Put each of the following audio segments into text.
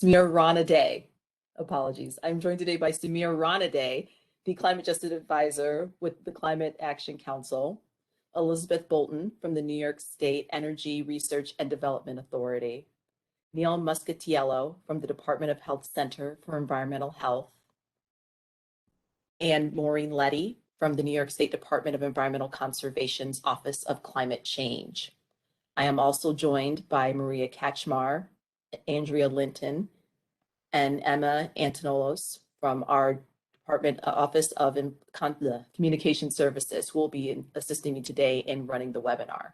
Samir Ranaday. Apologies. I'm joined today by Samir Ranaday, the Climate Justice Advisor with the Climate Action Council, Elizabeth Bolton from the New York State Energy Research and Development Authority, Neil Muscatiello from the Department of Health Center for Environmental Health, and Maureen Letty from the New York State Department of Environmental Conservation's Office of Climate Change. I am also joined by Maria Kachmar, Andrea Linton, and Emma Antonolos from our Department Office of Communication Services, who will be assisting me today in running the webinar.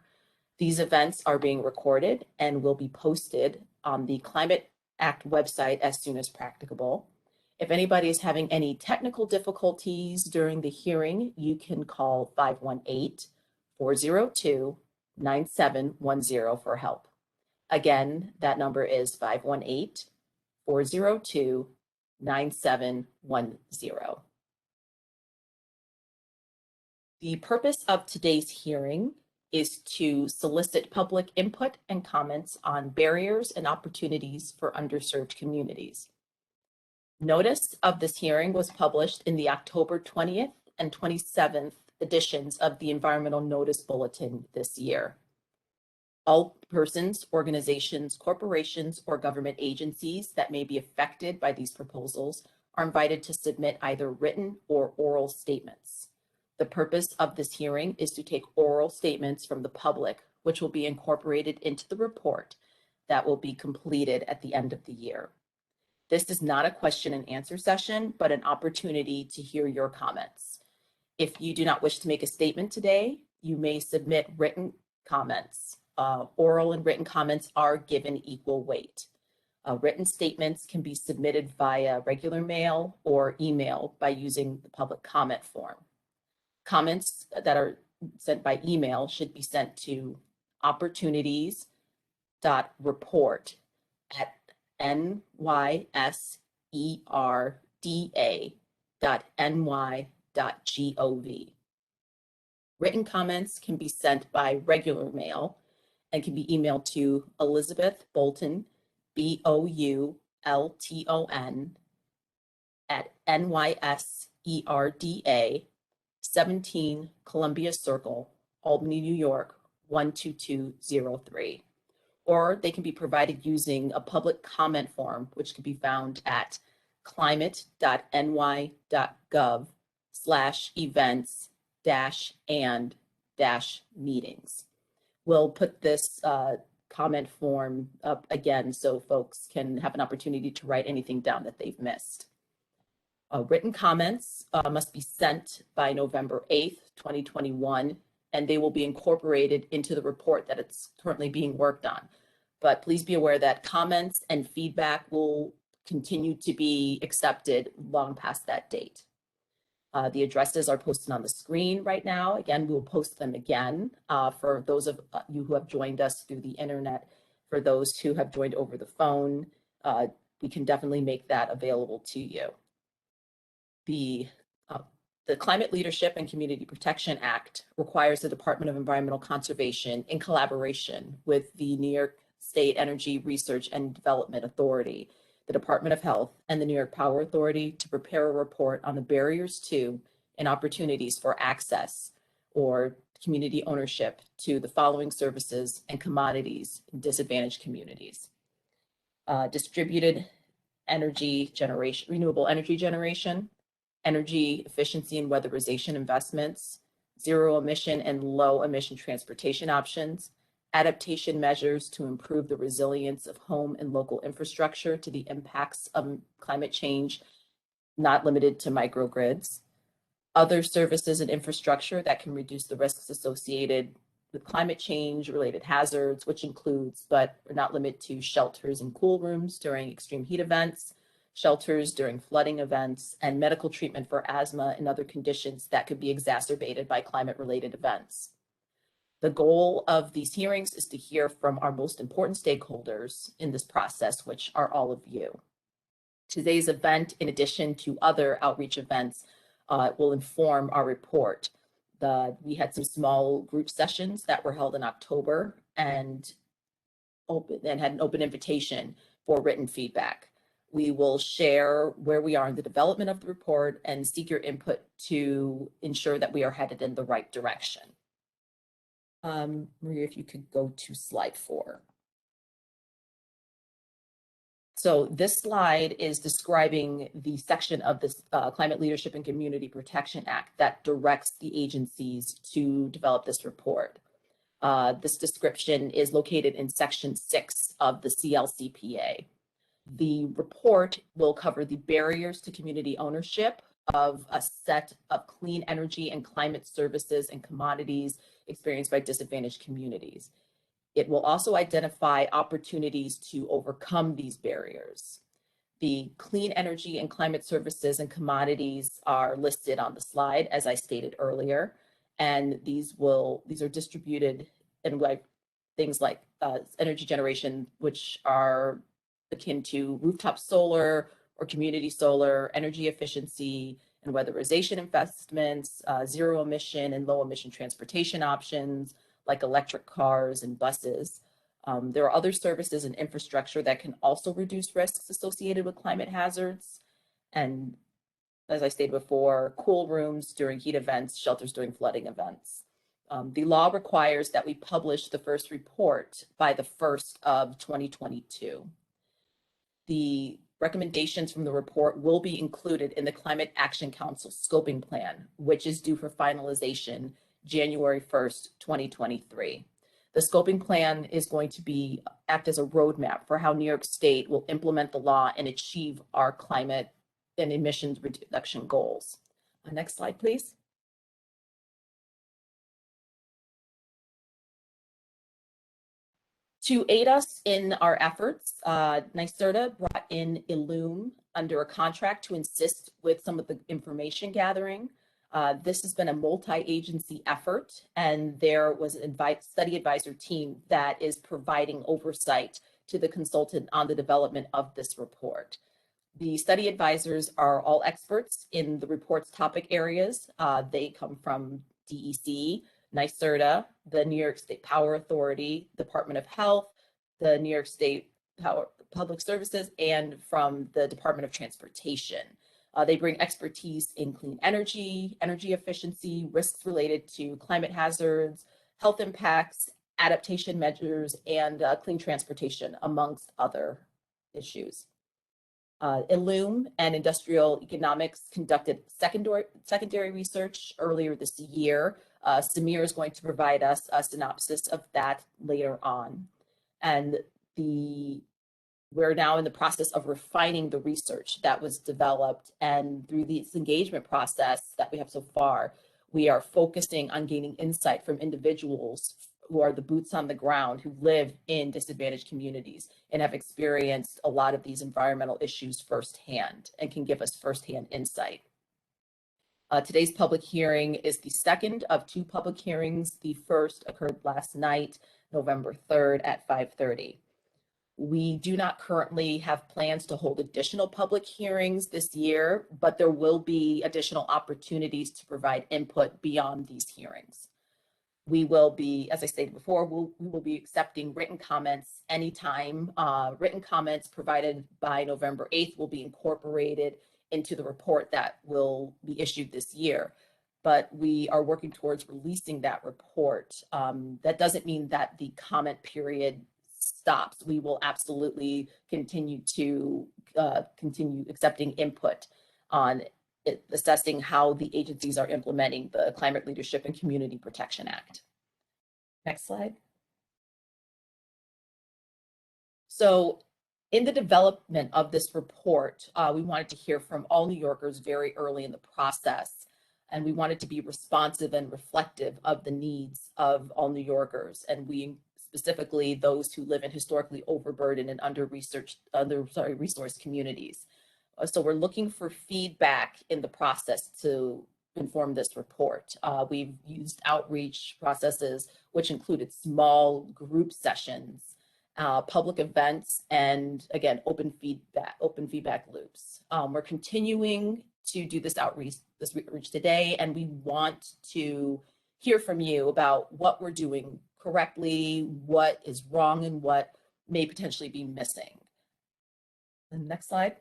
These events are being recorded and will be posted on the Climate Act website as soon as practicable. If anybody is having any technical difficulties during the hearing, you can call 518-402-9710 for help. Again, that number is 518-402-9710. The purpose of today's hearing is to solicit public input and comments on barriers and opportunities for underserved communities. Notice of this hearing was published in the October 20th and 27th editions of the Environmental Notice Bulletin this year. All persons, organizations, corporations, or government agencies that may be affected by these proposals are invited to submit either written or oral statements. The purpose of this hearing is to take oral statements from the public, which will be incorporated into the report that will be completed at the end of the year. This is not a question and answer session, but an opportunity to hear your comments. If you do not wish to make a statement today, you may submit written comments. Oral and written comments are given equal weight. Written statements can be submitted via regular mail or email by using the public comment form. Comments that are sent by email should be sent to opportunities.report@nyserda.ny.gov. Written comments can be sent by regular mail and can be emailed to Elizabeth Bolton, BOULTON, at NYSERDA, 17 Columbia Circle, Albany, New York, 12203. Or they can be provided using a public comment form, which can be found at climate.ny.gov/events-and-meetings. We'll put this comment form up again so folks can have an opportunity to write anything down that they've missed. Written comments must be sent by November 8th, 2021, and they will be incorporated into the report that it's currently being worked on. But please be aware that comments and feedback will continue to be accepted long past that date. The addresses are posted on the screen right now. Again, we will post them again for those of you who have joined us through the internet. For those who have joined over the phone, we can definitely make that available to you. The Climate Leadership and Community Protection Act requires the Department of Environmental Conservation, in collaboration with the New York State Energy Research and Development Authority, the Department of Health, and the New York Power Authority, to prepare a report on the barriers to and opportunities for access or community ownership to the following services and commodities in disadvantaged communities: distributed energy generation, renewable energy generation, energy efficiency and weatherization investments, zero emission and low emission transportation options, adaptation measures to improve the resilience of home and local infrastructure to the impacts of climate change, not limited to microgrids, other services and infrastructure that can reduce the risks associated with climate change related hazards, which includes, but are not limited to, shelters and cool rooms during extreme heat events, shelters during flooding events, and medical treatment for asthma and other conditions that could be exacerbated by climate-related events. The goal of these hearings is to hear from our most important stakeholders in this process, which are all of you. Today's event, in addition to other outreach events, will inform our report. We had some small group sessions that were held in October and had an open invitation for written feedback. We will share where we are in the development of the report and seek your input to ensure that we are headed in the right direction. Maria, if you could go to slide 4. So this slide is describing the section of this Climate Leadership and Community Protection Act that directs the agencies to develop this report. This description is located in section 6 of the CLCPA. The report will cover the barriers to community ownership of a set of clean energy and climate services and commodities experienced by disadvantaged communities. It will also identify opportunities to overcome these barriers. The clean energy and climate services and commodities are listed on the slide, as I stated earlier, and these are distributed in things like energy generation, which are akin to rooftop solar or community solar, energy efficiency and weatherization investments, zero emission and low emission transportation options like electric cars and buses. There are other services and infrastructure that can also reduce risks associated with climate hazards. And as I stated before, cool rooms during heat events, shelters during flooding events. The law requires that we publish the first report by the 1st of 2022. The recommendations from the report will be included in the Climate Action Council scoping plan, which is due for finalization January 1st, 2023. The scoping plan is going to act as a roadmap for how New York State will implement the law and achieve our climate and emissions reduction goals. Next slide, please. To aid us in our efforts, NYSERDA brought in Illume under a contract to assist with some of the information gathering. This has been a multi-agency effort, and there was an study advisor team that is providing oversight to the consultant on the development of this report. The study advisors are all experts in the report's topic areas. They come from DEC, NYSERDA, the New York State Power Authority, Department of Health, the New York State Public Services, and from the Department of Transportation. They bring expertise in clean energy, energy efficiency, risks related to climate hazards, health impacts, adaptation measures, and clean transportation, amongst other issues. Illume and Industrial Economics conducted secondary research earlier this year. Samir is going to provide us a synopsis of that later on. And we're now in the process of refining the research that was developed, and through this engagement process that we have so far, we are focusing on gaining insight from individuals who are the boots on the ground, who live in disadvantaged communities and have experienced a lot of these environmental issues firsthand and can give us firsthand insight. Today's public hearing is the second of 2 public hearings. The first occurred last night, November 3rd at 5:30. We do not currently have plans to hold additional public hearings this year, but there will be additional opportunities to provide input beyond these hearings. We will be, as I stated before, we will be accepting written comments anytime. Written comments provided by November 8th will be incorporated into the report that will be issued this year. But we are working towards releasing that report. That doesn't mean that the comment period stops. We will absolutely continue to continue accepting input on assessing how the agencies are implementing the Climate Leadership and Community Protection Act. Next slide. So in the development of this report, we wanted to hear from all New Yorkers very early in the process, and we wanted to be responsive and reflective of the needs of all New Yorkers, and specifically those who live in historically overburdened and under-resourced communities. So we're looking for feedback in the process to inform this report. We've used outreach processes, which included small group sessions, public events, and again, open feedback loops. We're continuing to do this outreach today, and we want to hear from you about what we're doing correctly, what is wrong, and what may potentially be missing. The next slide.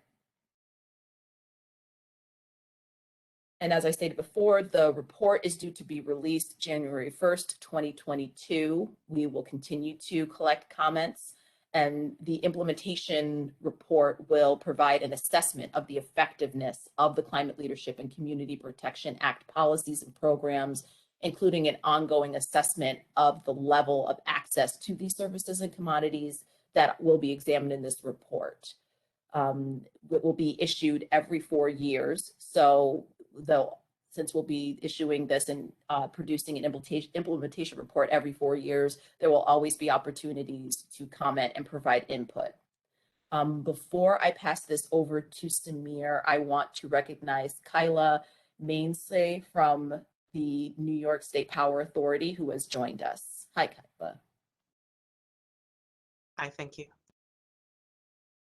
And as I stated before, the report is due to be released January 1st, 2022. We will continue to collect comments, and the implementation report will provide an assessment of the effectiveness of the Climate Leadership and Community Protection Act policies and programs, including an ongoing assessment of the level of access to these services and commodities that will be examined in this report. It will be issued every 4 years. So since we'll be issuing this and producing an implementation report every 4 years, there will always be opportunities to comment and provide input. Before I pass this over to Samir, I want to recognize Kyla Mainsley from the New York State Power Authority, who has joined us. Hi, Kyla. Hi, thank you.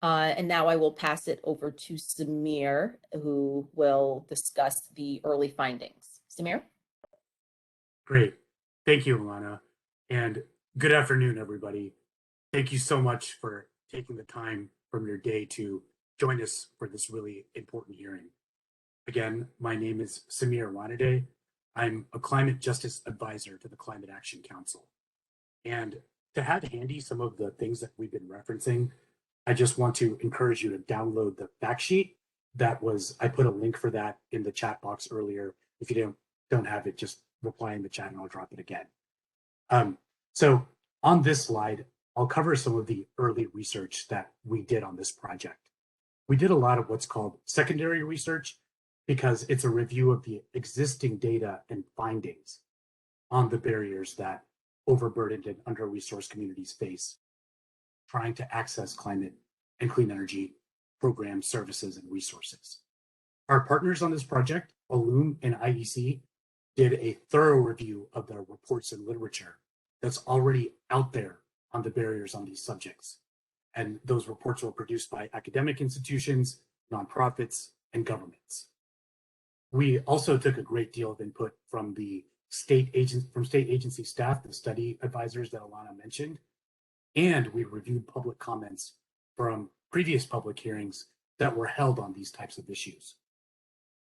And now I will pass it over to Samir, who will discuss the early findings. Samir? Great. Thank you, Alana. And good afternoon, everybody. Thank you so much for taking the time from your day to join us for this really important hearing. Again, my name is Samir Wanade. I'm a climate justice advisor to the Climate Action Council. And to have handy some of the things that we've been referencing, I just want to encourage you to download the fact sheet. I put a link for that in the chat box earlier. If you don't have it, just reply in the chat and I'll drop it again. So on this slide, I'll cover some of the early research that we did on this project. We did a lot of what's called secondary research because it's a review of the existing data and findings on the barriers that overburdened and under-resourced communities face trying to access climate and clean energy programs, services, and resources. Our partners on this project, Loom and IEC, did a thorough review of the reports and literature that's already out there on the barriers on these subjects. And those reports were produced by academic institutions, nonprofits, and governments. We also took a great deal of input from state agency staff, the study advisors that Alana mentioned, and we reviewed public comments from previous public hearings that were held on these types of issues.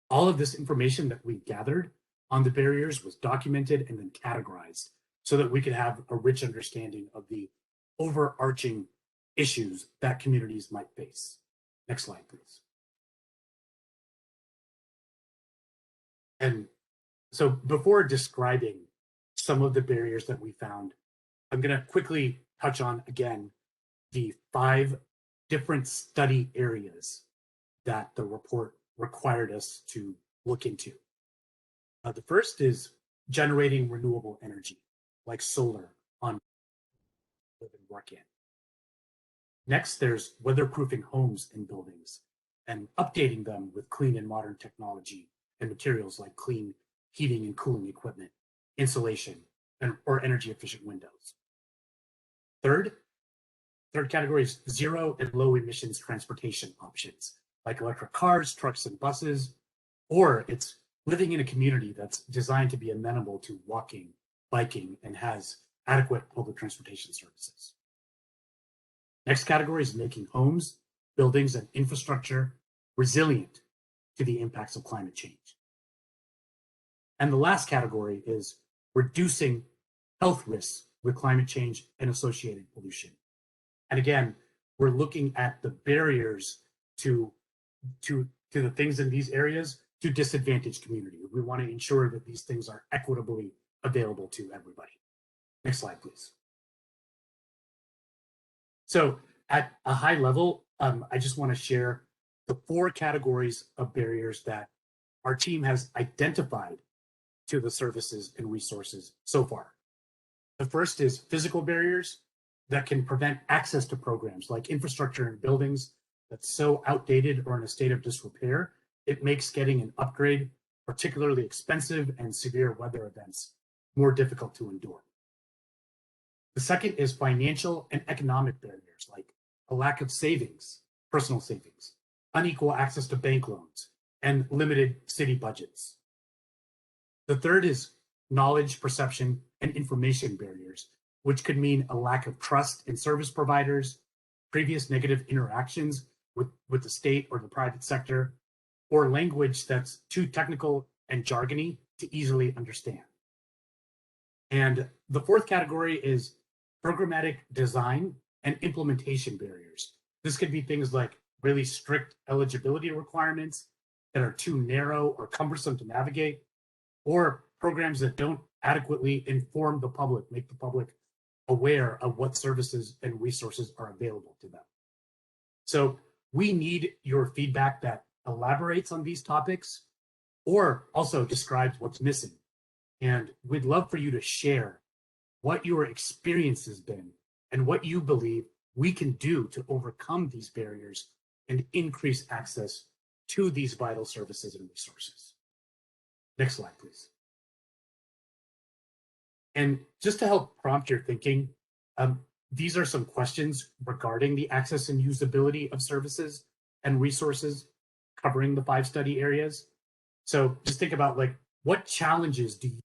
All of this information that we gathered on the barriers was documented and then categorized so that we could have a rich understanding of the overarching issues that communities might face. Next slide, please. And so before describing some of the barriers that we found, I'm going to quickly touch on, again, the 5 different study areas that the report required us to look into. The first is generating renewable energy, like solar on live and work in. Next, there's weatherproofing homes and buildings and updating them with clean and modern technology and materials like clean heating and cooling equipment, insulation, or energy efficient windows. Third category is zero and low emissions transportation options, like electric cars, trucks, and buses, or it's living in a community that's designed to be amenable to walking, biking, and has adequate public transportation services. Next category is making homes, buildings, and infrastructure resilient to the impacts of climate change. And the last category is reducing health risks with climate change and associated pollution. And again, we're looking at the barriers to the things in these areas to disadvantaged communities. We want to ensure that these things are equitably available to everybody. Next slide, please. So at a high level, I just want to share the 4 categories of barriers that our team has identified to the services and resources so far. The first is physical barriers that can prevent access to programs like infrastructure and buildings that's so outdated or in a state of disrepair, it makes getting an upgrade particularly expensive and severe weather events more difficult to endure. The second is financial and economic barriers like a lack of savings, personal savings, unequal access to bank loans, and limited city budgets. The third is knowledge, perception, and information barriers, which could mean a lack of trust in service providers, previous negative interactions with the state or the private sector, or language that's too technical and jargony to easily understand. And the fourth category is programmatic design and implementation barriers. This could be things like really strict eligibility requirements that are too narrow or cumbersome to navigate, or programs that don't adequately inform the public, make the public aware of what services and resources are available to them. So we need your feedback that elaborates on these topics or also describes what's missing. And we'd love for you to share what your experience has been and what you believe we can do to overcome these barriers and increase access to these vital services and resources. Next slide, please. And just to help prompt your thinking, these are some questions regarding the access and usability of services and resources covering the 5 study areas. So just think about, like, what challenges do you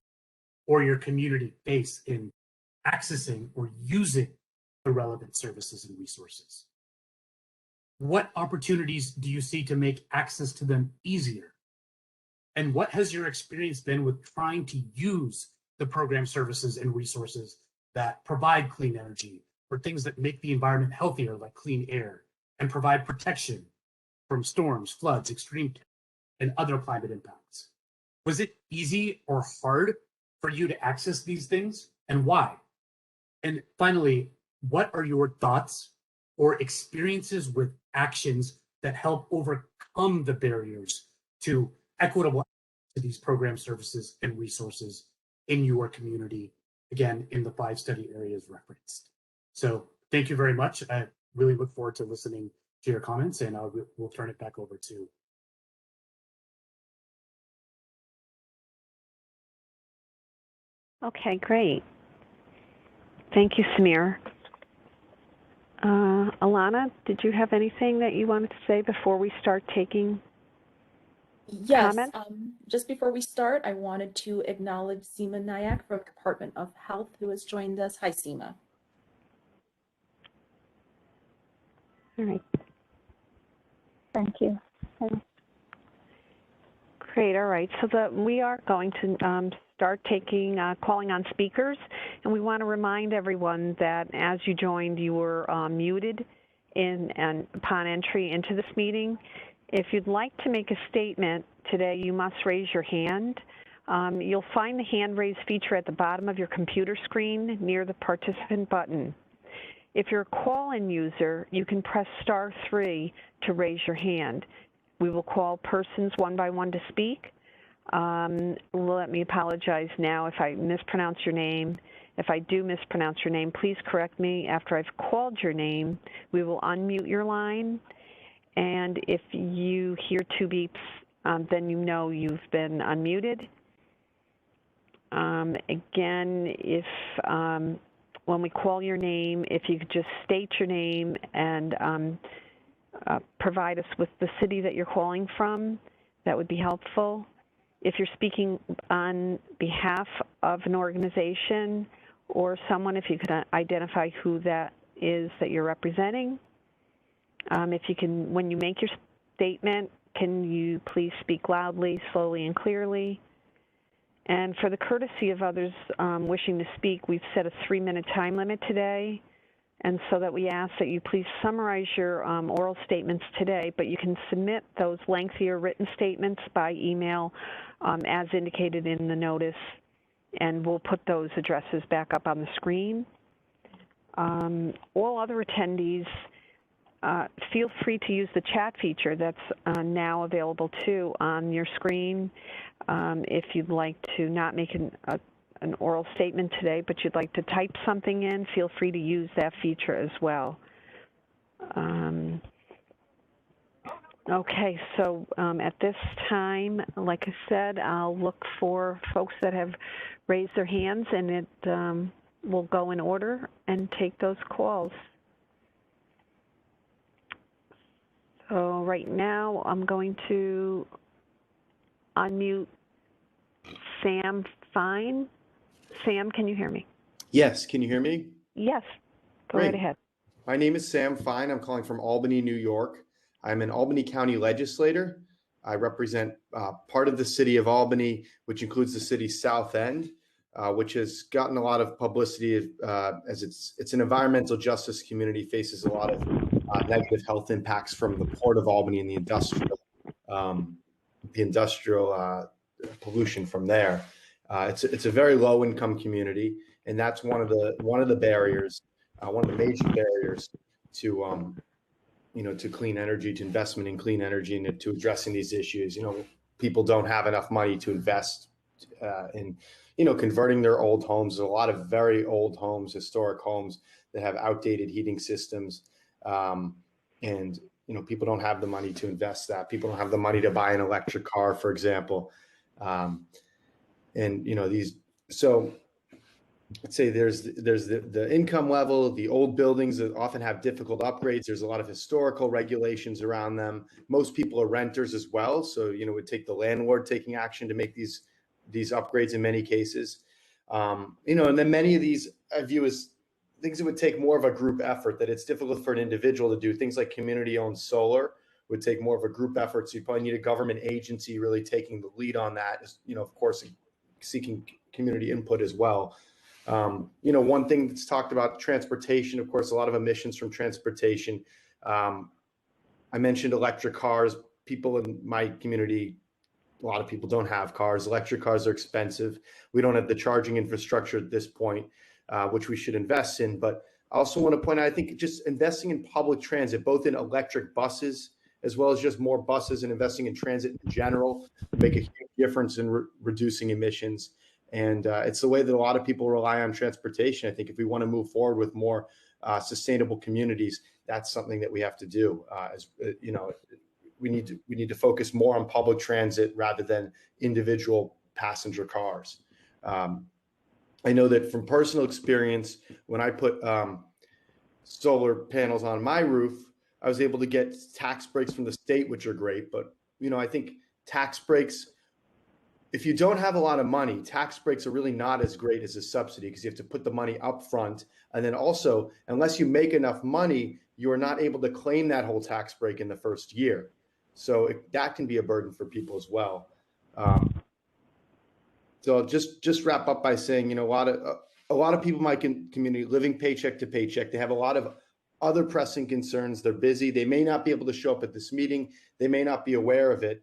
or your community face in accessing or using the relevant services and resources? What opportunities do you see to make access to them easier? And what has your experience been with trying to use the program services and resources that provide clean energy, or things that make the environment healthier, like clean air, and provide protection from storms, floods, extreme and other climate impacts? Was it easy or hard for you to access these things, and why? And finally, what are your thoughts or experiences with actions that help overcome the barriers to equitable access to these program services and resources in your community, again, in the 5 study areas referenced? So thank you very much. I really look forward to listening to your comments, and we'll turn it back over to. Okay, great. Thank you, Samir. Alana, did you have anything that you wanted to say before we start taking comments? Just before we start, I wanted to acknowledge Seema Nayak from Department of Health, who has joined us. Hi, Seema. All right. Thank you. Great. All right. So we are going to start taking calling on speakers, and we want to remind everyone that as you joined, you were muted upon entry into this meeting. If you'd like to make a statement today, you must raise your hand. You'll find the hand raise feature at the bottom of your computer screen near the participant button. If you're a call-in user, you can press *3 to raise your hand. We will call persons one by one to speak. Let me apologize now if I mispronounce your name. If I do mispronounce your name, please correct me. After I've called your name, we will unmute your line. And if you hear 2 beeps, then you know you've been unmuted. Again, if when we call your name, if you could just state your name and provide us with the city that you're calling from, that would be helpful. If you're speaking on behalf of an organization or someone, if you could identify who that is that you're representing. If you can, when you make your statement, can you please speak loudly, slowly, and clearly? And for the courtesy of others wishing to speak, we've set a 3-minute time limit today. And so that we ask that you please summarize your oral statements today, but you can submit those lengthier written statements by email as indicated in the notice, and we'll put those addresses back up on the screen. All other attendees, feel free to use the chat feature that's now available too on your screen. If you'd like to not make an oral statement today, but you'd like to type something in, feel free to use that feature as well. Okay, so at this time, like I said, I'll look for folks that have raised their hands, and it will go in order and take those calls. So right now, I'm going to unmute Sam Fine. Sam, can you hear me? Yes, can you hear me? Yes, go right ahead. My name is Sam Fine. I'm calling from Albany, New York. I'm an Albany County legislator. I represent part of the city of Albany, which includes the city's South End, which has gotten a lot of publicity as it's an environmental justice community, faces a lot of negative health impacts from the Port of Albany and the industrial pollution from there. It's a very low income community, and that's one of the barriers, one of the major barriers to to clean energy, to investment in clean energy, and to addressing these issues. People don't have enough money to invest in converting their old homes. There's a lot of very old homes, historic homes that have outdated heating systems, and people don't have the money to invest that. People don't have the money to buy an electric car, for example. So let's say there's the income level, the old buildings that often have difficult upgrades. There's a lot of historical regulations around them. Most people are renters as well. So, it would take the landlord taking action to make these upgrades in many cases. And then many of these I view as things that would take more of a group effort, that it's difficult for an individual to do. Things like community-owned solar would take more of a group effort. So you probably need a government agency really taking the lead on that, of course, seeking community input as well. One thing that's talked about, transportation, of course, a lot of emissions from transportation. I mentioned electric cars. People in my community, a lot of people don't have cars. Electric cars are expensive. We don't have the charging infrastructure at this point, which we should invest in. But I also want to point out, I think just investing in public transit, both in electric buses, as well as just more buses, and investing in transit in general, will make a huge difference in reducing emissions. And it's the way that a lot of people rely on transportation. I think if we want to move forward with more sustainable communities, that's something that we have to do. We need to focus more on public transit rather than individual passenger cars. I know that from personal experience, when I put solar panels on my roof, I was able to get tax breaks from the state, which are great. But I think tax breaks, if you don't have a lot of money, tax breaks are really not as great as a subsidy, because you have to put the money up front. And then also, unless you make enough money, you are not able to claim that whole tax break in the first year. So that can be a burden for people as well. So I'll just wrap up by saying, a lot of people in my community living paycheck to paycheck. They have a lot of other pressing concerns. They're busy. They may not be able to show up at this meeting. They may not be aware of it.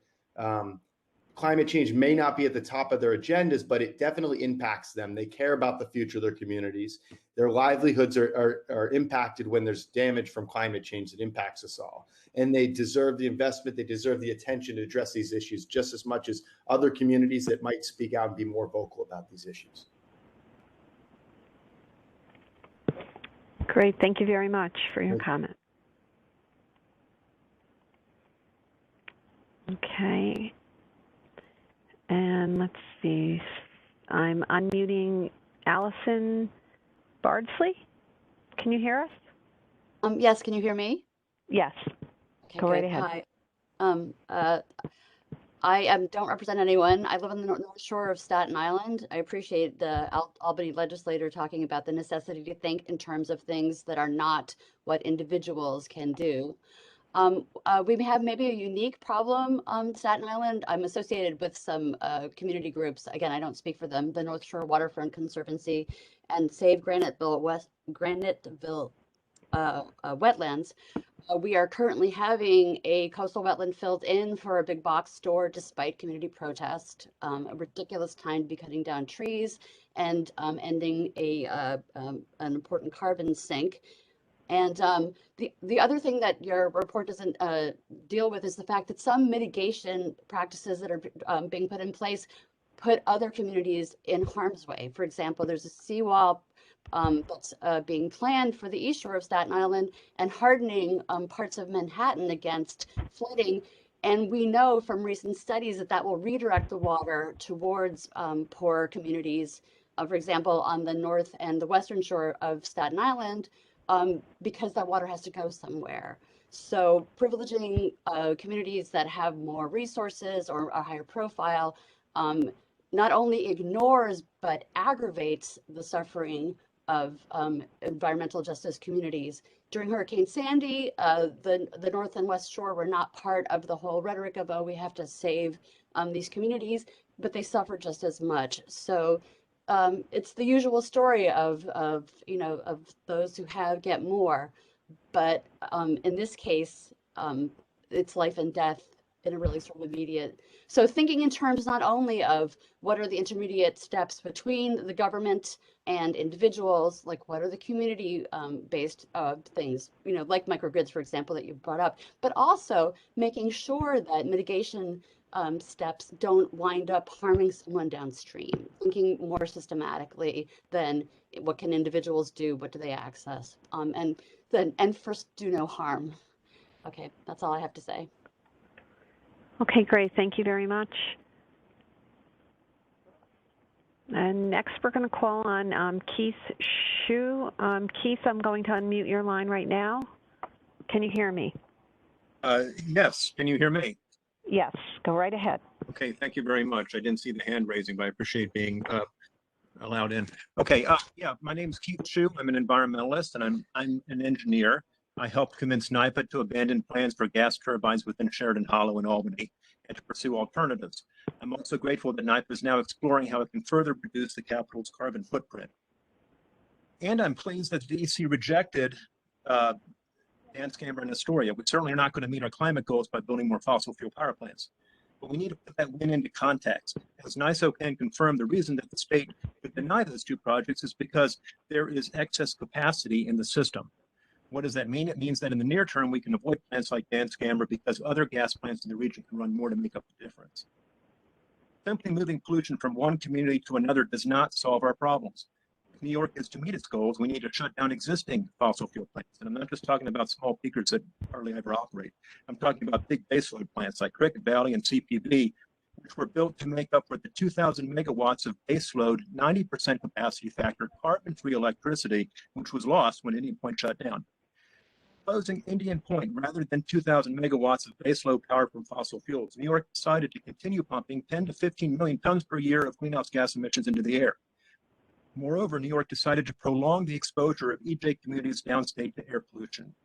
Climate change may not be at the top of their agendas, but it definitely impacts them. They care about the future of their communities. Their livelihoods are impacted when there's damage from climate change that impacts us all. And they deserve the investment. They deserve the attention to address these issues just as much as other communities that might speak out and be more vocal about these issues. Great. Thank you very much for your comment. Okay. And let's see. I'm unmuting Allison Bardsley. Can you hear us? Yes. Can you hear me? Yes. Okay, Go good. right ahead. Hi. I don't represent anyone. I live on the North Shore of Staten Island. I appreciate the Albany legislator talking about the necessity to think in terms of things that are not what individuals can do. We have maybe a unique problem on Staten Island. I'm associated with some community groups. Again, I don't speak for them. The North Shore Waterfront Conservancy and Save Graniteville Wetlands. We are currently having a coastal wetland filled in for a big box store despite community protest. A ridiculous time to be cutting down trees and ending an important carbon sink. And the other thing that your report doesn't deal with is the fact that some mitigation practices that are being put in place put other communities in harm's way. For example, there's a seawall that's being planned for the east shore of Staten Island and hardening parts of Manhattan against flooding. And we know from recent studies that that will redirect the water towards poor communities. For example, on the north and the western shore of Staten Island, because that water has to go somewhere. So privileging communities that have more resources or a higher profile not only ignores but aggravates the suffering of environmental justice communities during Hurricane Sandy, the North and West Shore were not part of the whole rhetoric of, oh, we have to save these communities, but they suffered just as much. So it's the usual story of those who have get more. But in this case, it's life and death in a really sort of immediate. So thinking in terms not only of what are the intermediate steps between the government and individuals, like what are the community based things, like microgrids, for example, that you brought up, but also making sure that mitigation steps don't wind up harming someone downstream, thinking more systematically than what can individuals do, what do they access, and first do no harm. Okay, that's all I have to say. Okay, great. Thank you very much. And next, we're going to call on Keith Shu. Keith, I'm going to unmute your line right now. Can you hear me? Yes. Can you hear me? Yes. Go right ahead. Okay. Thank you very much. I didn't see the hand raising, but I appreciate being allowed in. Okay. Yeah. My name is Keith Shu. I'm an environmentalist, and I'm an engineer. I helped convince NYPA to abandon plans for gas turbines within Sheridan Hollow in Albany and to pursue alternatives. I'm also grateful that NYPA is now exploring how it can further reduce the capital's carbon footprint. And I'm pleased that the DEC rejected Dance Camber and Astoria. We certainly are not going to meet our climate goals by building more fossil fuel power plants. But we need to put that win into context. As NISO can confirm, the reason that the state could deny those two projects is because there is excess capacity in the system. What does that mean? It means that in the near term, we can avoid plants like Dance Camber because other gas plants in the region can run more to make up the difference. Simply moving pollution from one community to another does not solve our problems. If New York is to meet its goals, we need to shut down existing fossil fuel plants. And I'm not just talking about small peakers that hardly ever operate. I'm talking about big baseload plants like Cricket Valley and CPV, which were built to make up for the 2,000 megawatts of baseload, 90% capacity factor, carbon-free electricity, which was lost when Indian Point shut down. Closing Indian Point rather than 2,000 megawatts of baseload power from fossil fuels, New York decided to continue pumping 10 to 15 million tons per year of greenhouse gas emissions into the air. Moreover, New York decided to prolong the exposure of EJ communities downstate to air pollution.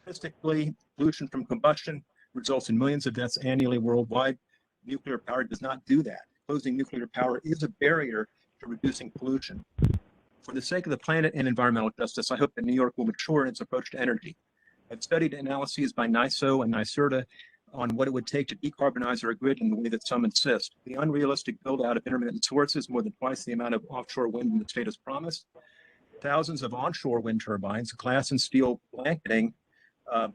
Statistically, pollution from combustion results in millions of deaths annually worldwide. Nuclear power does not do that. Closing nuclear power is a barrier to reducing pollution. For the sake of the planet and environmental justice, I hope that New York will mature in its approach to energy. I've studied analyses by NISO and NYSERDA on what it would take to decarbonize our grid in the way that some insist. The unrealistic build-out of intermittent sources, more than twice the amount of offshore wind in the state has promised. Thousands of onshore wind turbines, glass and steel blanketing,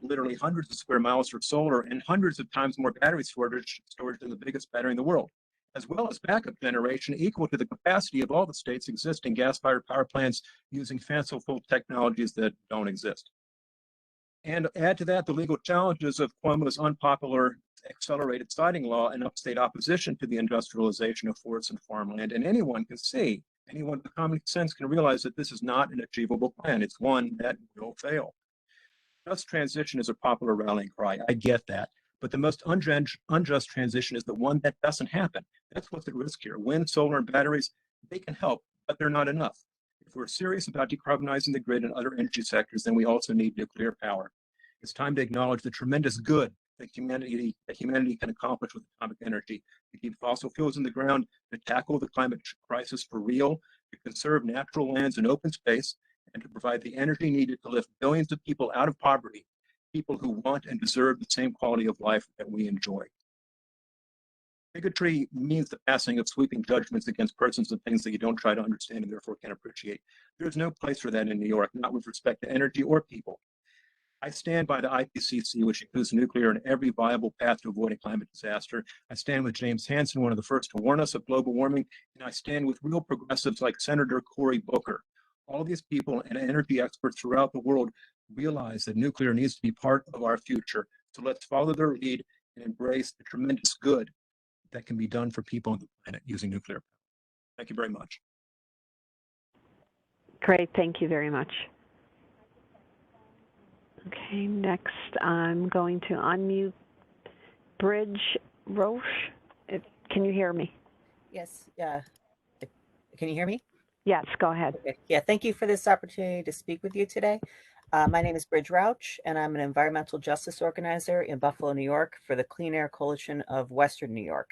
literally hundreds of square miles for solar, and hundreds of times more battery storage than the biggest battery in the world, as well as backup generation equal to the capacity of all the state's existing gas-fired power plants using fanciful technologies that don't exist. And add to that the legal challenges of Cuomo's unpopular accelerated siting law and upstate opposition to the industrialization of forests and farmland. And anyone can see, anyone with common sense can realize that this is not an achievable plan. It's one that will fail. Just transition is a popular rallying cry. I get that. But the most unjust transition is the one that doesn't happen. That's what's at risk here. Wind, solar, and batteries, they can help, but they're not enough. If we're serious about decarbonizing the grid and other energy sectors, then we also need nuclear power. It's time to acknowledge the tremendous good that humanity can accomplish with atomic energy, to keep fossil fuels in the ground, to tackle the climate crisis for real, to conserve natural lands and open space, and to provide the energy needed to lift billions of people out of poverty, people who want and deserve the same quality of life that we enjoy. Bigotry means the passing of sweeping judgments against persons and things that you don't try to understand and therefore can't appreciate. There's no place for that in New York, not with respect to energy or people. I stand by the IPCC, which includes nuclear and every viable path to avoiding climate disaster. I stand with James Hansen, one of the first to warn us of global warming, and I stand with real progressives like Senator Cory Booker. All these people and energy experts throughout the world realize that nuclear needs to be part of our future. So let's follow their lead and embrace the tremendous good that can be done for people on the planet using nuclear power. Thank you very much. Great. Thank you very much. Okay, next I'm going to unmute Bridge Rouch. Can you hear me? Yes, yeah. Can you hear me? Yes, go ahead. Okay. Yeah, thank you for this opportunity to speak with you today. My name is Bridge Rouch, and I'm an environmental justice organizer in Buffalo, New York for the Clean Air Coalition of Western New York.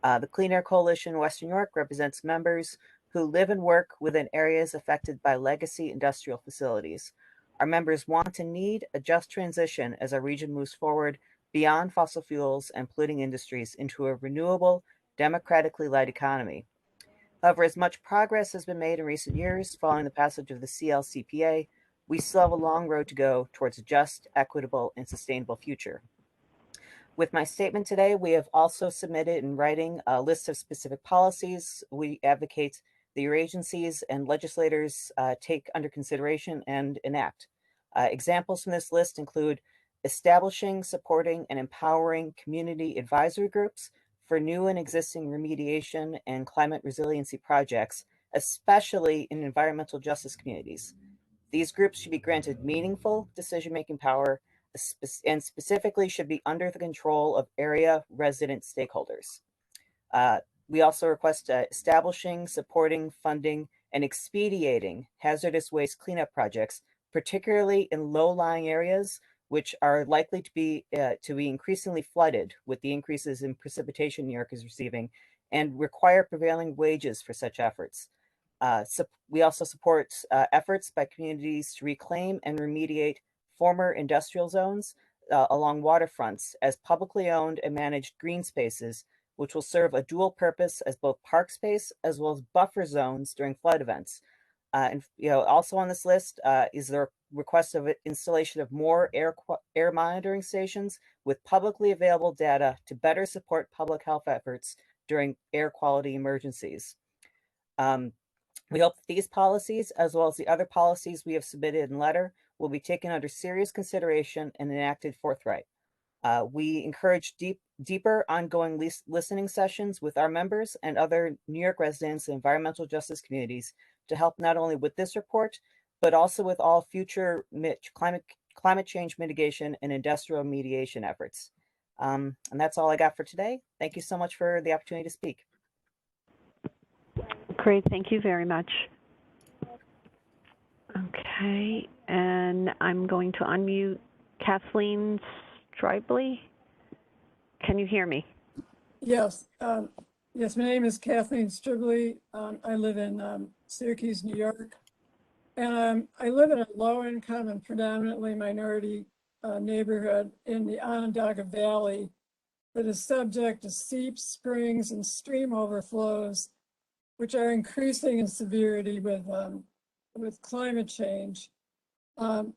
The Clean Air Coalition Western New York represents members who live and work within areas affected by legacy industrial facilities. Our members want and need a just transition as our region moves forward beyond fossil fuels and polluting industries into a renewable, democratically led economy. However, as much progress has been made in recent years following the passage of the CLCPA, we still have a long road to go towards a just, equitable, and sustainable future. With my statement today, we have also submitted in writing a list of specific policies we advocate that your agencies and legislators take under consideration and enact. Examples from this list include establishing, supporting, and empowering community advisory groups for new and existing remediation and climate resiliency projects, especially in environmental justice communities. These groups should be granted meaningful decision-making power and specifically should be under the control of area resident stakeholders. We also request establishing, supporting, funding, and expediting hazardous waste cleanup projects, particularly in low-lying areas, which are likely to be increasingly flooded with the increases in precipitation New York is receiving, and require prevailing wages for such efforts. We also support efforts by communities to reclaim and remediate former industrial zones along waterfronts as publicly owned and managed green spaces, which will serve a dual purpose as both park space as well as buffer zones during flood events. And also on this list is the request of installation of more air monitoring stations with publicly available data to better support public health efforts during air quality emergencies. We hope that these policies, as well as the other policies we have submitted in letter, will be taken under serious consideration and enacted forthright. We encourage deeper ongoing listening sessions with our members and other New York residents and environmental justice communities to help not only with this report, but also with all future climate change mitigation and industrial mediation efforts. And that's all I got for today. Thank you so much for the opportunity to speak. Great, thank you very much. Okay, and I'm going to unmute Kathleen Stribley. Can you hear me? Yes, yes, my name is Kathleen Stribley. I live in Syracuse, New York. And I live in a low-income and predominantly minority neighborhood in the Onondaga Valley that is subject to seeps, springs, and stream overflows, which are increasing in severity with climate change. None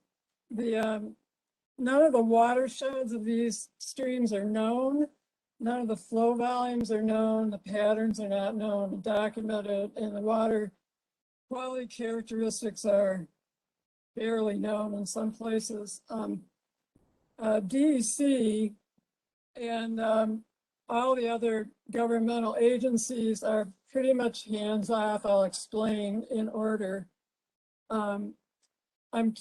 of the watersheds of these streams are known. None of the flow volumes are known. The patterns are not known, documented, and the water quality characteristics are barely known in some places. DEC and all the other governmental agencies are pretty much hands-off. I'll explain in order. I'm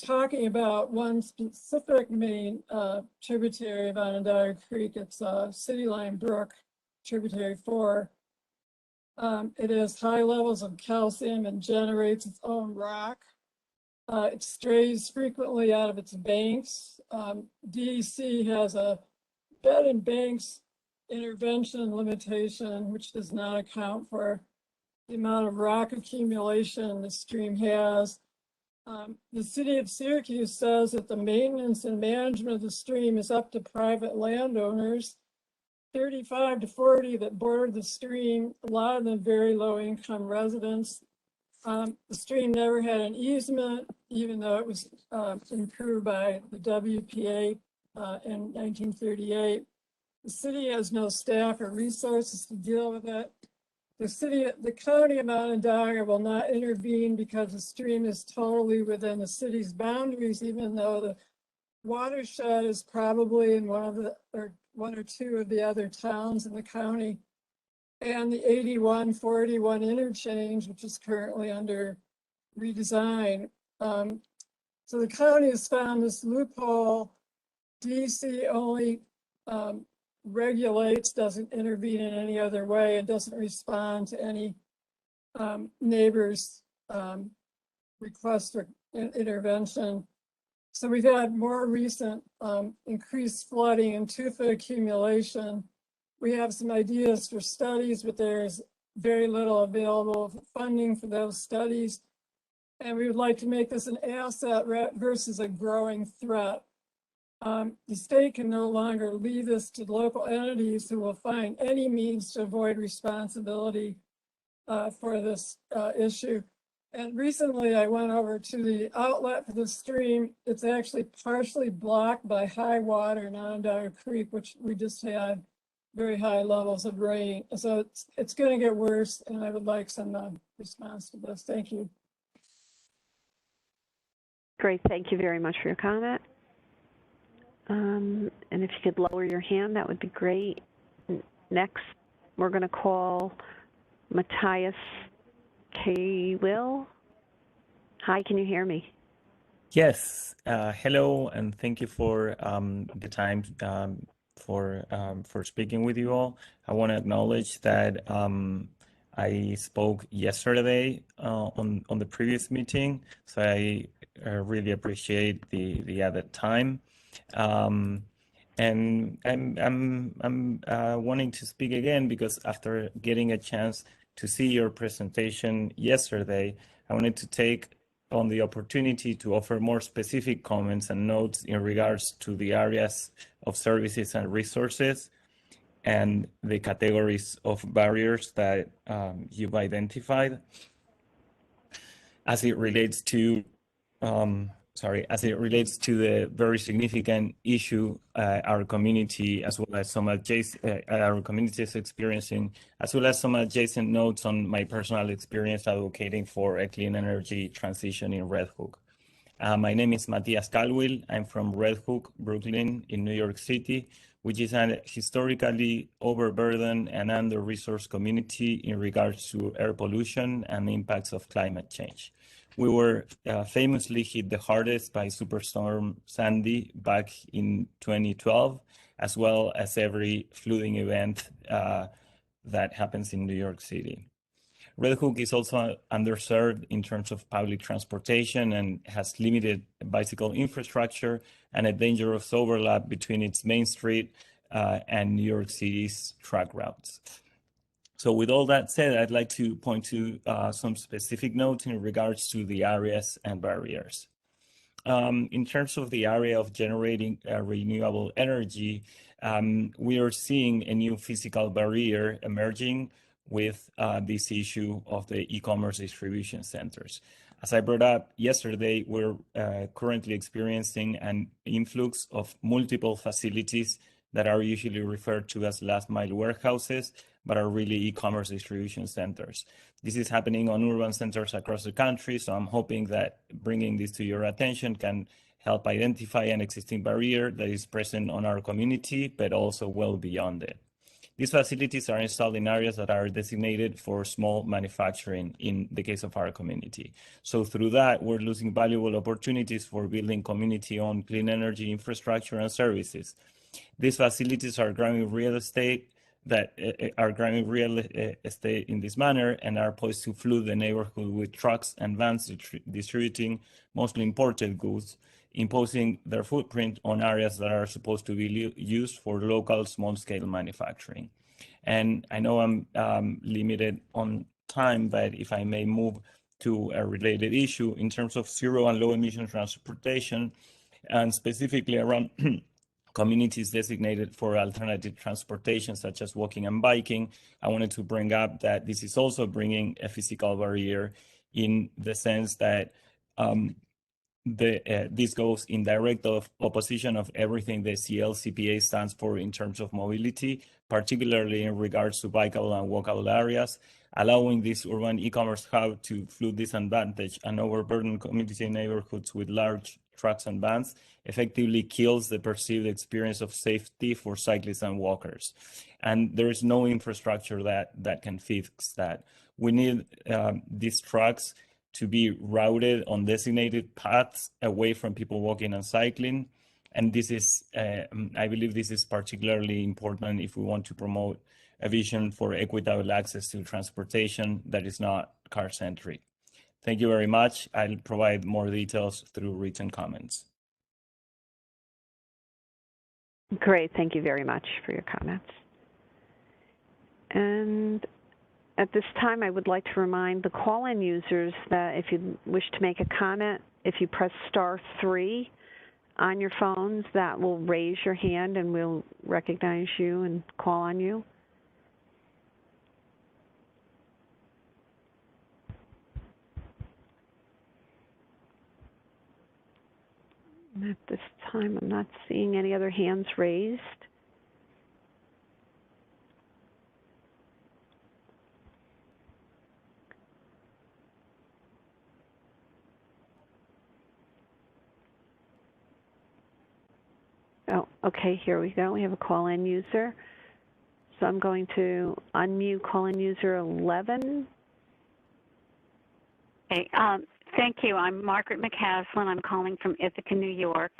talking about one specific main tributary of Onondaga Creek. It's City Line Brook, tributary 4. It has high levels of calcium and generates its own rock. It strays frequently out of its banks. DEC has a bed and banks intervention limitation, which does not account for the amount of rock accumulation the stream has. The city of Syracuse says that the maintenance and management of the stream is up to private landowners. 35 to 40 that border the stream, a lot of them very low income residents. The stream never had an easement, even though it was improved by the WPA in 1938. The city has no staff or resources to deal with it. The county of Onondaga will not intervene because the stream is totally within the city's boundaries, even though the watershed is probably in one or two of the other towns in the county, and the 81-481 interchange, which is currently under redesign. So the county has found this loophole. DC only regulates, doesn't intervene in any other way, and doesn't respond to any neighbors' request for intervention. So we've had more recent increased flooding and tufa accumulation. We have some ideas for studies, but there's very little available funding for those studies. And we would like to make this an asset versus a growing threat. The state can no longer leave this to local entities who will find any means to avoid responsibility for this issue. And recently I went over to the outlet for the stream. It's actually partially blocked by high water in Onondaga Creek, which we just had very high levels of rain. So it's going to get worse, and I would like some response to this. Thank you. Great, thank you very much for your comment. And if you could lower your hand, that would be great. Next, we're going to call Matthias Caldwell. Hi, can you hear me? Yes, hello, and thank you for the time for speaking with you all. I want to acknowledge that I spoke yesterday on the previous meeting, so I really appreciate the added time. And I'm wanting to speak again because after getting a chance to see your presentation yesterday, I wanted to take on the opportunity to offer more specific comments and notes in regards to the areas of services and resources and the categories of barriers that you've identified as it relates to the very significant issue our community as well as some adjacent our community is experiencing, as well as some adjacent notes on my personal experience advocating for a clean energy transition in Red Hook. My name is Matthias Caldwell. I'm from Red Hook, Brooklyn, in New York City, which is a historically overburdened and under-resourced community in regards to air pollution and the impacts of climate change. We were famously hit the hardest by Superstorm Sandy back in 2012, as well as every flooding event that happens in New York City. Red Hook is also underserved in terms of public transportation and has limited bicycle infrastructure and a dangerous overlap between its main street and New York City's truck routes. So with all that said, I'd like to point to some specific notes in regards to the areas and barriers. In terms of the area of generating renewable energy, we are seeing a new physical barrier emerging with this issue of the e-commerce distribution centers. As I brought up yesterday, we're currently experiencing an influx of multiple facilities that are usually referred to as last mile warehouses, but are really e-commerce distribution centers. This is happening on urban centers across the country, so I'm hoping that bringing this to your attention can help identify an existing barrier that is present on our community, but also well beyond it. These facilities are installed in areas that are designated for small manufacturing in the case of our community. So through that, we're losing valuable opportunities for building community-owned clean energy infrastructure and services. These facilities are growing real estate in this manner and are poised to flood the neighborhood with trucks and vans distributing mostly imported goods, imposing their footprint on areas that are supposed to be used for local small-scale manufacturing. And I know I'm limited on time, but if I may move to a related issue in terms of zero and low emission transportation, and specifically around communities designated for alternative transportation, such as walking and biking, I wanted to bring up that this is also bringing a physical barrier in the sense that this goes in direct opposition of everything the CLCPA stands for in terms of mobility, particularly in regards to bikeable and walkable areas, allowing this urban e-commerce hub to flood disadvantage and overburden community neighborhoods with large trucks and vans effectively kills the perceived experience of safety for cyclists and walkers. And there is no infrastructure that can fix that. We need these trucks to be routed on designated paths away from people walking and cycling. And this is, I believe this is particularly important if we want to promote a vision for equitable access to transportation that is not car-centric. Thank you very much. I'll provide more details through written comments. Great. Thank you very much for your comments. And at this time, I would like to remind the call-in users that if you wish to make a comment, if you press *3 on your phones, that will raise your hand and we'll recognize you and call on you. And at this time, I'm not seeing any other hands raised. Oh, okay, here we go. We have a call-in user. So I'm going to unmute call-in user 11. Okay, thank you. I'm Margaret McMahon. I'm calling from Ithaca, New York.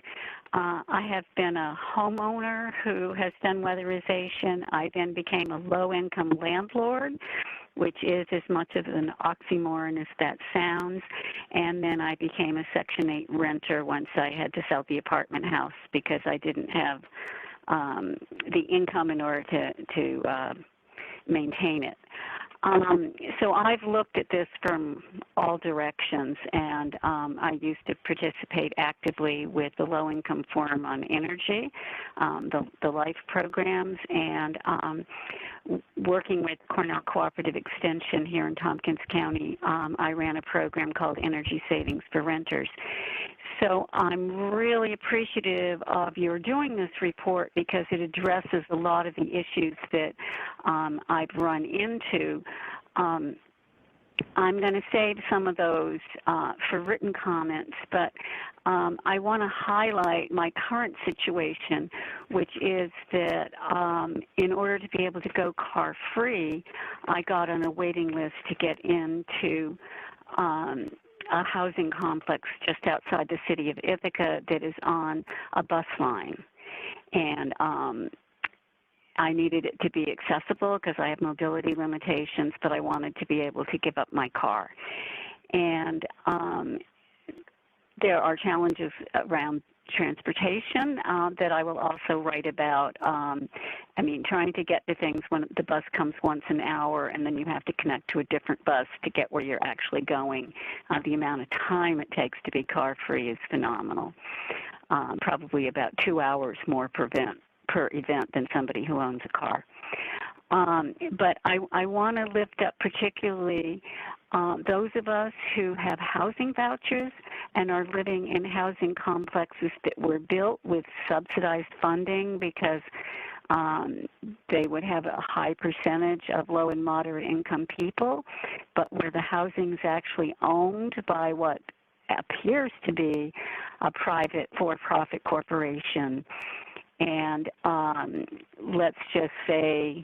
I have been a homeowner who has done weatherization. I then became a low-income landlord, which is as much of an oxymoron as that sounds. And then I became a Section 8 renter once I had to sell the apartment house because I didn't have the income in order to maintain it. So I've looked at this from all directions, and I used to participate actively with the Low-Income Forum on Energy, the LIFE programs, and working with Cornell Cooperative Extension here in Tompkins County. I ran a program called Energy Savings for Renters. So I'm really appreciative of your doing this report because it addresses a lot of the issues that I've run into. I'm going to save some of those for written comments, but I want to highlight my current situation, which is that in order to be able to go car-free, I got on a waiting list to get into a housing complex just outside the city of Ithaca that is on a bus line. And I needed it to be accessible because I have mobility limitations, but I wanted to be able to give up my car. And there are challenges around transportation that I will also write about. I mean, trying to get to things when the bus comes once an hour and then you have to connect to a different bus to get where you're actually going. The amount of time it takes to be car-free is phenomenal. Probably about 2 hours more per event than somebody who owns a car. But I want to lift up particularly those of us who have housing vouchers and are living in housing complexes that were built with subsidized funding because they would have a high percentage of low and moderate income people, but where the housing is actually owned by what appears to be a private for-profit corporation. And let's just say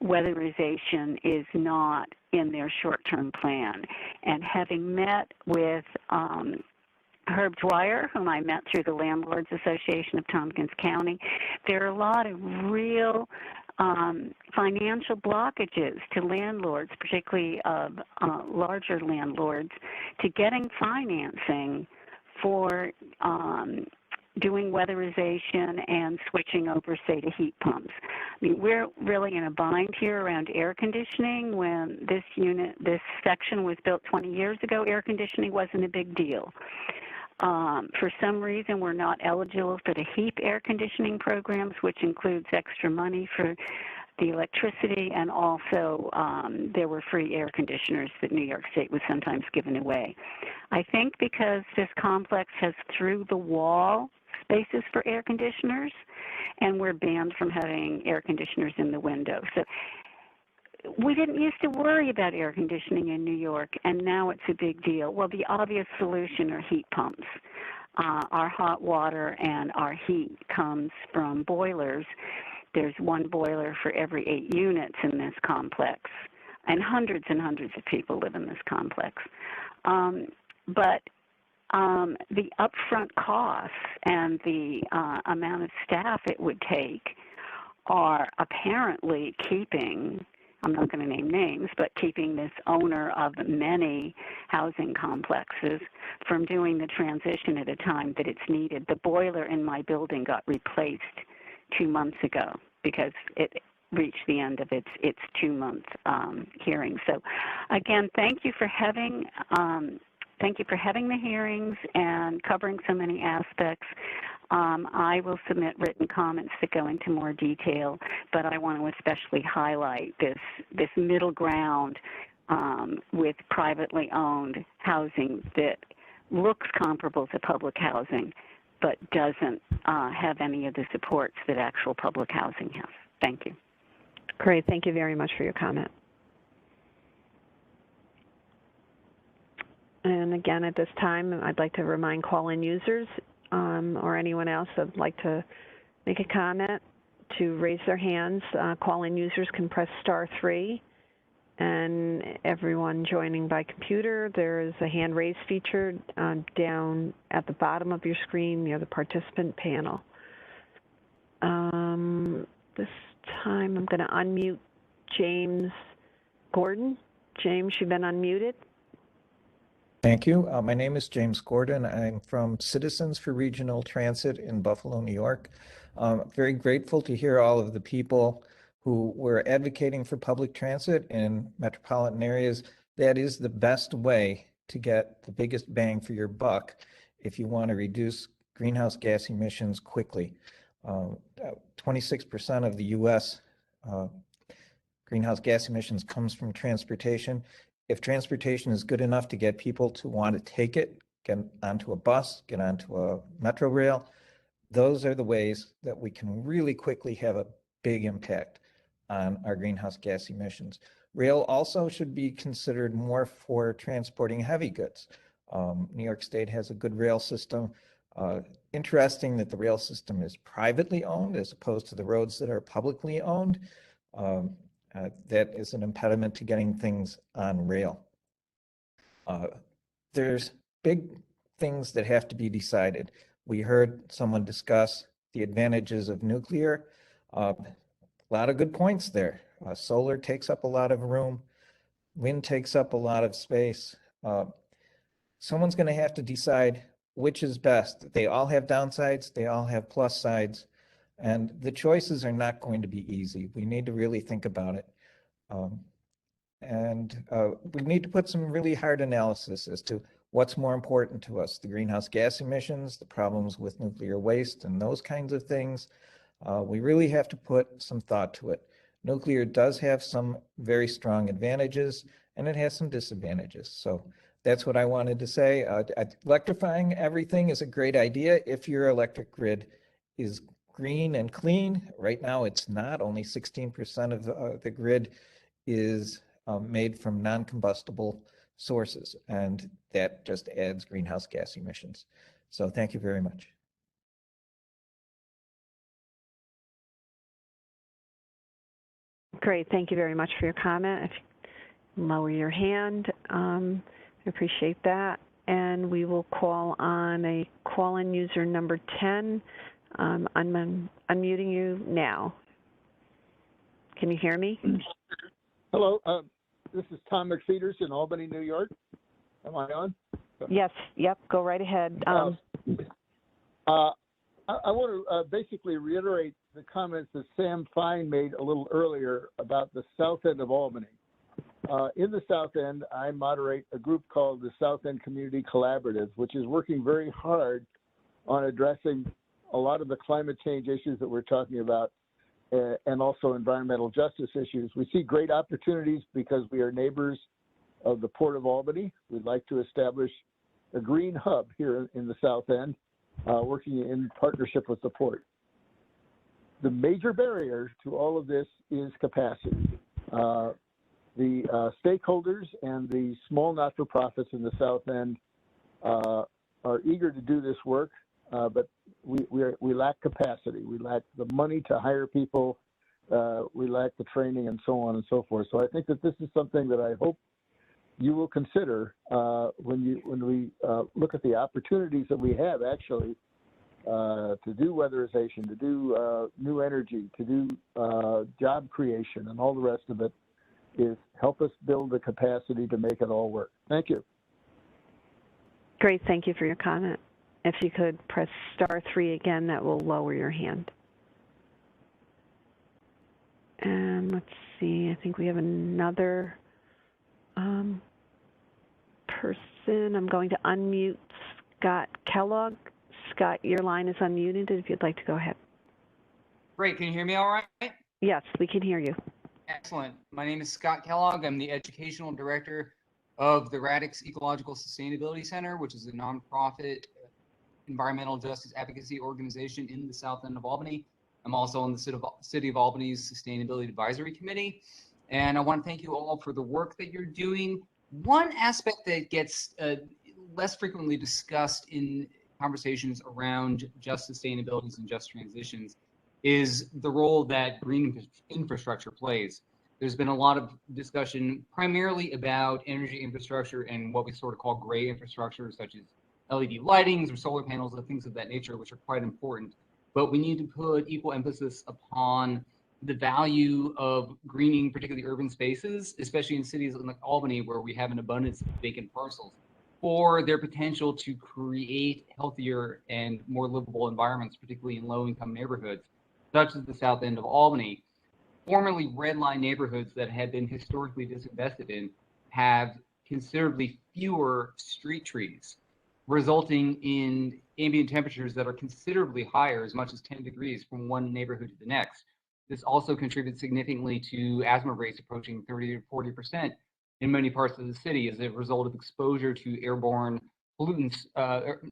weatherization is not in their short-term plan. And having met with Herb Dwyer, whom I met through the Landlords Association of Tompkins County, there are a lot of real financial blockages to landlords, particularly of larger landlords, to getting financing for doing weatherization and switching over, say, to heat pumps. I mean, we're really in a bind here around air conditioning. When this section was built 20 years ago, air conditioning wasn't a big deal. For some reason, we're not eligible for the HEAP air conditioning programs, which includes extra money for the electricity, and also there were free air conditioners that New York State was sometimes giving away. I think because this complex has through-the-wall spaces for air conditioners, and we're banned from having air conditioners in the window. So we didn't used to worry about air conditioning in New York, and now it's a big deal. Well, the obvious solution are heat pumps. Our hot water and our heat comes from boilers. There's one boiler for every 8 units in this complex, and hundreds of people live in this complex. But the upfront costs and the amount of staff it would take are apparently keeping, I'm not going to name names, but keeping this owner of many housing complexes from doing the transition at a time that it's needed. The boiler in my building got replaced 2 months ago because it reached the end of its 2-month hearing. So, again, thank you for having the hearings and covering so many aspects. I will submit written comments that go into more detail, but I want to especially highlight this middle ground with privately owned housing that looks comparable to public housing, but doesn't have any of the supports that actual public housing has. Thank you. Great. Thank you very much for your comment. And again, at this time, I'd like to remind call-in users or anyone else that would like to make a comment to raise their hands. Call-in users can press *3. And everyone joining by computer, there is a hand raise feature down at the bottom of your screen near the participant panel. This time I'm going to unmute James Gordon. James, you've been unmuted. Thank you. My name is James Gordon. I'm from Citizens for Regional Transit in Buffalo, New York. Very grateful to hear all of the people who were advocating for public transit in metropolitan areas. That is the best way to get the biggest bang for your buck if you want to reduce greenhouse gas emissions quickly. 26% of the U.S. Greenhouse gas emissions comes from transportation. If transportation is good enough to get people to want to take it, get onto a bus, get onto a metro rail, those are the ways that we can really quickly have a big impact on our greenhouse gas emissions. Rail also should be considered more for transporting heavy goods. New York State has a good rail system. Interesting that the rail system is privately owned as opposed to the roads that are publicly owned. That is an impediment to getting things on rail. There's big things that have to be decided. We heard someone discuss the advantages of nuclear. A lot of good points there. Solar takes up a lot of room. Wind takes up a lot of space. Someone's going to have to decide which is best. They all have downsides. They all have plus sides. And the choices are not going to be easy. We need to really think about it. We need to put some really hard analysis as to what's more important to us, the greenhouse gas emissions, the problems with nuclear waste, and those kinds of things. We really have to put some thought to it. Nuclear does have some very strong advantages, and it has some disadvantages. So that's what I wanted to say. Electrifying everything is a great idea if your electric grid is green and clean. Right now, it's not. Only 16% of the grid is made from non-combustible sources, and that just adds greenhouse gas emissions. So thank you very much. Great. Thank you very much for your comment. If you lower your hand, I appreciate that. And we will call on a call-in user number 10. I'm unmuting you now. Can you hear me? Hello. This is Tom McPheeters in Albany, New York. Am I on? Yes. Yep. Go right ahead. I want to basically reiterate the comments that Sam Fine made a little earlier about the south end of Albany. In the south end, I moderate a group called the South End Community Collaborative, which is working very hard on addressing a lot of the climate change issues that we're talking about and also environmental justice issues. We see great opportunities because we are neighbors of the Port of Albany. We'd like to establish a green hub here in the South End, working in partnership with the port. The major barrier to all of this is capacity. The stakeholders and the small not-for-profits in the South End are eager to do this work, but we lack capacity. We lack the money to hire people. We lack the training and so on and so forth. So I think that this is something that I hope you will consider when we look at the opportunities that we have actually to do weatherization, to do new energy, to do job creation, and all the rest of it, is help us build the capacity to make it all work. Thank you. Great. Thank you for your comment. If you could press *3 again, that will lower your hand. Let's see, I think we have another person. I'm going to unmute Scott Kellogg. Scott, your line is unmuted if you'd like to go ahead. Great, can you hear me all right? Yes, we can hear you. Excellent. My name is Scott Kellogg. I'm the Educational Director of the Radix Ecological Sustainability Center, which is a nonprofit environmental justice advocacy organization in the South End of Albany. I'm also on the City of Albany's Sustainability Advisory Committee. And I want to thank you all for the work that you're doing. One aspect that gets less frequently discussed in conversations around just sustainabilities and just transitions is the role that green infrastructure plays. There's been a lot of discussion primarily about energy infrastructure and what we sort of call gray infrastructure, such as LED lightings or solar panels or things of that nature, which are quite important. But we need to put equal emphasis upon the value of greening, particularly urban spaces, especially in cities like Albany, where we have an abundance of vacant parcels, for their potential to create healthier and more livable environments, particularly in low-income neighborhoods, such as the South End of Albany. Formerly red line neighborhoods that had been historically disinvested in have considerably fewer street trees, resulting in ambient temperatures that are considerably higher, as much as 10 degrees from one neighborhood to the next. This also contributes significantly to asthma rates approaching 30 to 40% in many parts of the city as a result of exposure to airborne pollutants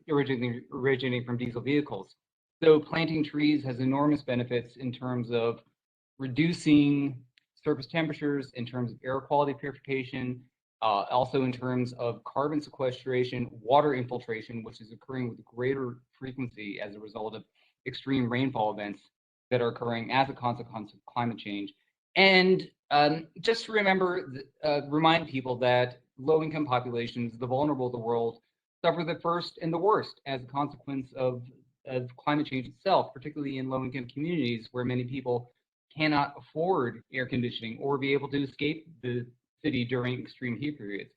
originating from diesel vehicles. So planting trees has enormous benefits in terms of reducing surface temperatures, in terms of air quality purification, also in terms of carbon sequestration, water infiltration, which is occurring with greater frequency as a result of extreme rainfall events that are occurring as a consequence of climate change. And just to remind people that low-income populations, the vulnerable of the world, suffer the first and the worst as a consequence of climate change itself, particularly in low-income communities where many people cannot afford air conditioning or be able to escape the city during extreme heat periods.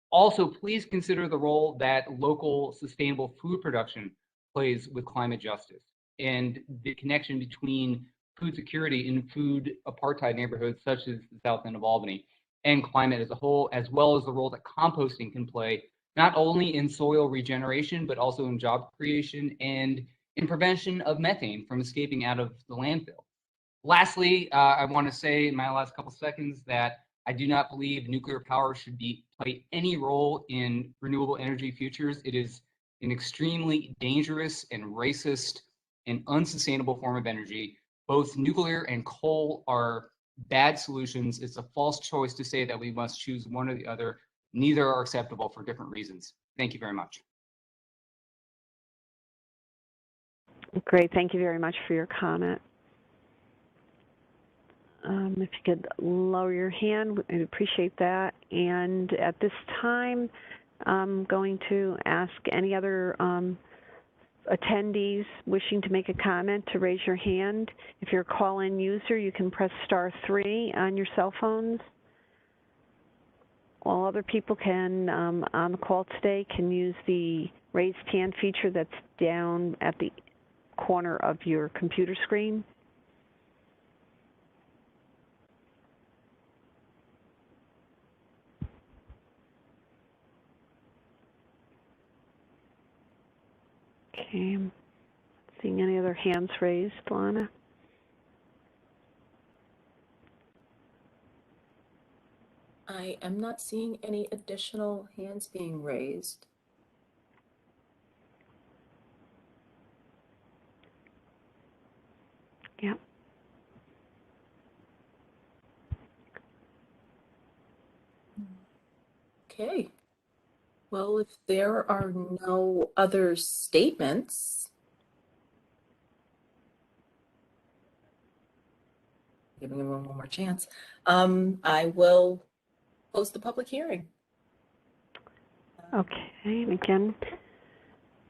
Also, please consider the role that local sustainable food production plays with climate justice and the connection between food security in food apartheid neighborhoods such as the South End of Albany and climate as a whole, as well as the role that composting can play, not only in soil regeneration, but also in job creation and in prevention of methane from escaping out of the landfill. Lastly, I want to say in my last couple seconds that I do not believe nuclear power should play any role in renewable energy futures. It is an extremely dangerous and racist and unsustainable form of energy. Both nuclear and coal are bad solutions. It's a false choice to say that we must choose one or the other. Neither are acceptable for different reasons. Thank you very much. Great, thank you very much for your comment. If you could lower your hand, I'd appreciate that. And at this time, I'm going to ask any other attendees wishing to make a comment to raise your hand. If you're a call-in user, you can press *3 on your cell phones. All other people can, on the call today, can use the raised hand feature that's down at the corner of your computer screen. Okay, seeing any other hands raised, Lana? I am not seeing any additional hands being raised. Yep. Okay. Well, if there are no other statements, giving everyone one more chance, I will close the public hearing. Okay, and again,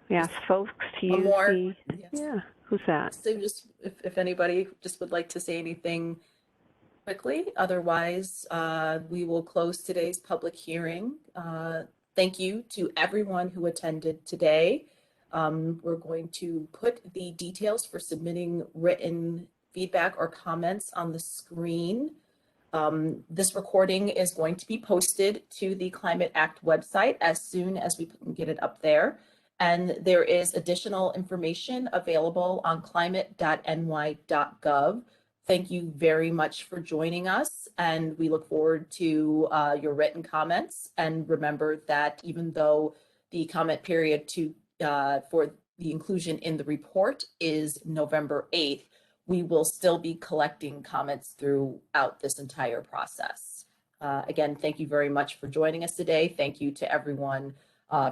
we ask folks to One use more. the, Yes. yeah, who's that? So just if anybody just would like to say anything quickly, otherwise we will close today's public hearing. Thank you to everyone who attended today. We're going to put the details for submitting written feedback or comments on the screen. This recording is going to be posted to the Climate Act website as soon as we can get it up there. And there is additional information available on climate.ny.gov. Thank you very much for joining us, and we look forward to your written comments. And remember that even though the comment period for the inclusion in the report is November 8th, we will still be collecting comments throughout this entire process. Again, thank you very much for joining us today. Thank you to everyone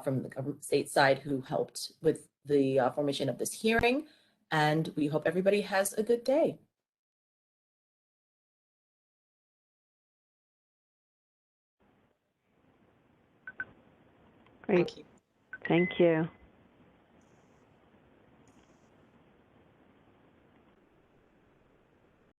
from the government state side who helped with the formation of this hearing, and we hope everybody has a good day. Great. Thank you. Thank you.